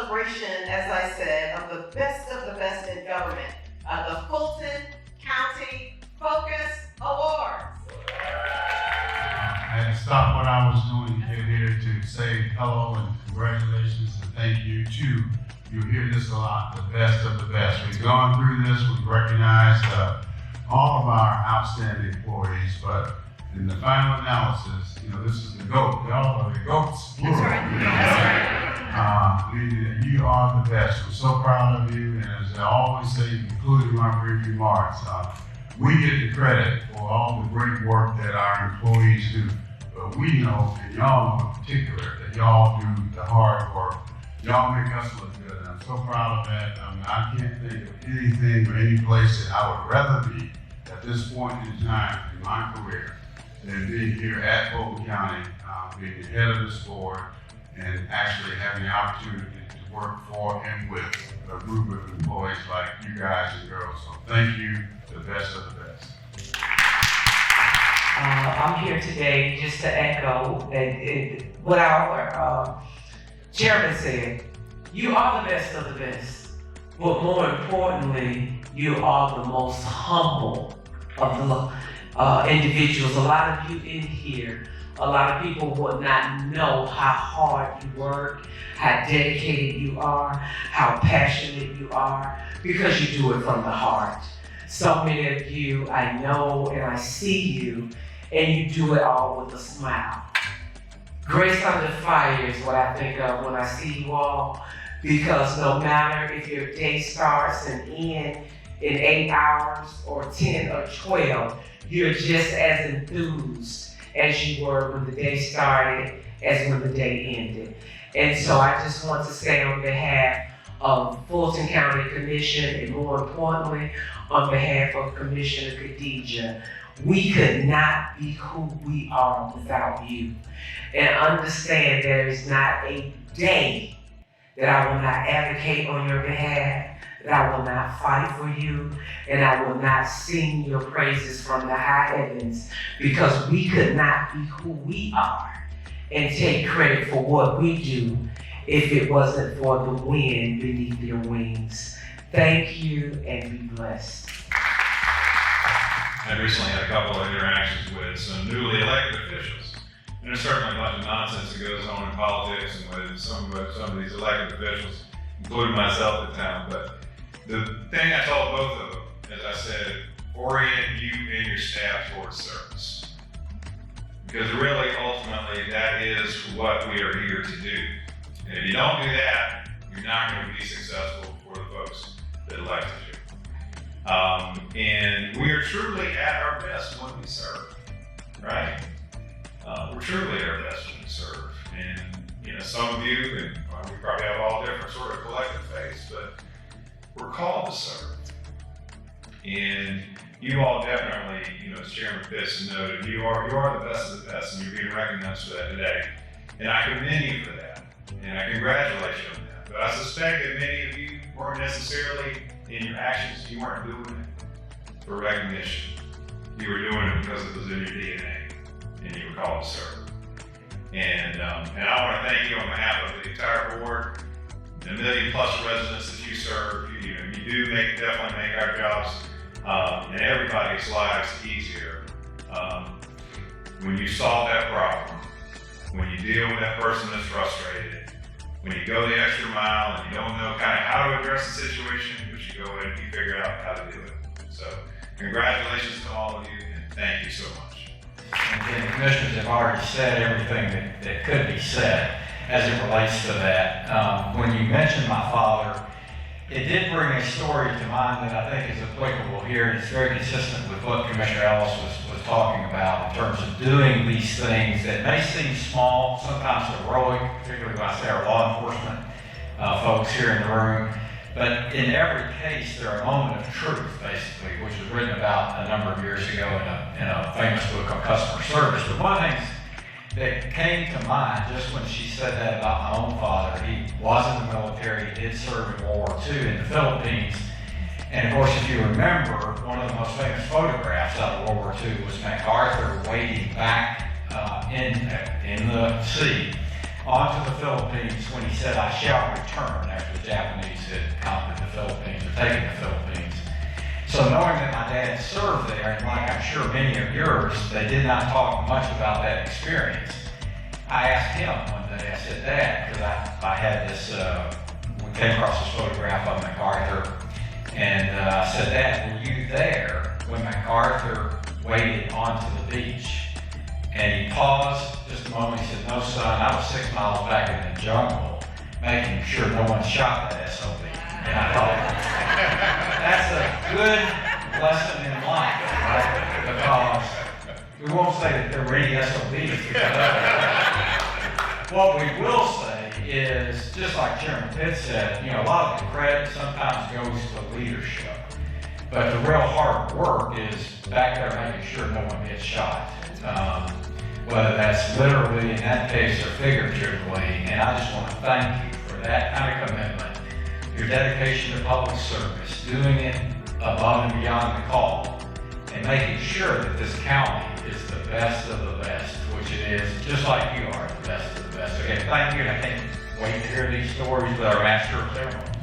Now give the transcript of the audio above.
celebration, as I said, of the best in government, the Fulton County Focus Awards. I had to stop what I was doing to get here to say hello and congratulations and thank you too. You hear this a lot, the best of the best. We've gone through this, we've recognized all of our outstanding employees, but in the final analysis, this is the GOAT. Y'all are the GOATs. That's right. That's right. You are the best. We're so proud of you, and as I always say, including my brief remarks, we get the credit for all the great work that our employees do. But we know, and y'all know in particular, that y'all do the hard work. Y'all make us look good, and I'm so proud of that. I can't think of anything or any place that I would rather be at this point in time in my career than being here at Fulton County, being the head of this board, and actually having the opportunity to work for and with a group of employees like you guys and girls. So thank you, the best of the best. I'm here today just to echo what our chairman said. You are the best of the best, but more importantly, you are the most humble of the individuals. A lot of you in here, a lot of people would not know how hard you work, how dedicated you are, how passionate you are, because you do it from the heart. So many of you, I know and I see you, and you do it all with a smile. Grace Under Fire is what I think of when I see you all, because no matter if your day starts and ends in 8 hours or 10 or 12, you're just as enthused as you were when the day started as when the day ended. And so I just want to say on behalf of Fulton County Commission, and more importantly, on behalf of Commissioner Khadija, we could not be who we are without you. And understand there is not a day that I will not advocate on your behalf, that I will not fight for you, and I will not sing your praises from the high heavens, because we could not be who we are and take credit for what we do if it wasn't for the wind beneath your wings. Thank you and be blessed. I recently had a couple of interactions with some newly elected officials. And there's certainly a bunch of nonsense that goes on in politics and with some of these elected officials, including myself at times. But the thing I told both of them, as I said, orient you and your staff towards service. Because really, ultimately, that is what we are here to do. And if you don't do that, you're not going to be successful for the folks that elected you. And we are truly at our best when we serve, right? We're truly at our best when we serve. And some of you, and we probably have all different sort of collective faiths, but we're called to serve. And you all definitely, as Chairman Pitts noted, you are the best of the best, and you're being recognized for that today. And I commend you for that, and I congratulate you on that. But I suspect that many of you weren't necessarily, in your actions, you weren't doing it for recognition. You were doing it because it was in your DNA, and you were called to serve. And I want to thank you on behalf of the entire board, the 1 million+ residents that you serve. You do definitely make our jobs and everybody's lives easier when you solve that problem, when you deal with that person that's frustrated, when you go the extra mile and you don't know kind of how to address the situation, but you go in and you figure out how to do it. So congratulations to all of you, and thank you so much. And the commissioners have already said everything that could be said as it relates to that. When you mentioned my father, it did bring a story to mind that I think is applicable here, and it's very consistent with what Commissioner Ellis was talking about in terms of doing these things that may seem small, sometimes heroic, particularly when I say our law enforcement folks here in the room. But in every case, they're a moment of truth, basically, which was written about a number of years ago in a famous book on customer service. But one of the things that came to mind just when she said that about my own father, he was in the military, he did serve in World War II in the Philippines. And of course, if you remember, one of the most famous photographs out of World War II was MacArthur wading back in the sea on to the Philippines when he said, I shall return, after the Japanese had conquered the Philippines or taken the Philippines. So knowing that my dad served there, and like I'm sure many of yours, they did not talk much about that experience. I asked him one day, I said, Dad, because I had this, we came across this photograph of MacArthur, and I said, Dad, were you there when MacArthur waded onto the beach? And he paused just a moment, he said, no son, I was 6 miles back in the jungle, making sure no one shot that SOB. And I thought, that's a good lesson in life, right? Because we won't say that there were any SOBs. What we will say is, just like Chairman Pitt said, you know, a lot of the credit sometimes goes to leadership. But the real hard work is back there making sure no one gets shot. Whether that's literally in that case or figuratively. And I just want to thank you for that kind of commitment, your dedication to public service, doing it above and beyond the call, and making sure that this county is the best of the best, which it is, just like you are the best of the best. Again, thank you, and I can't wait to hear these stories with our Master of Ceremony.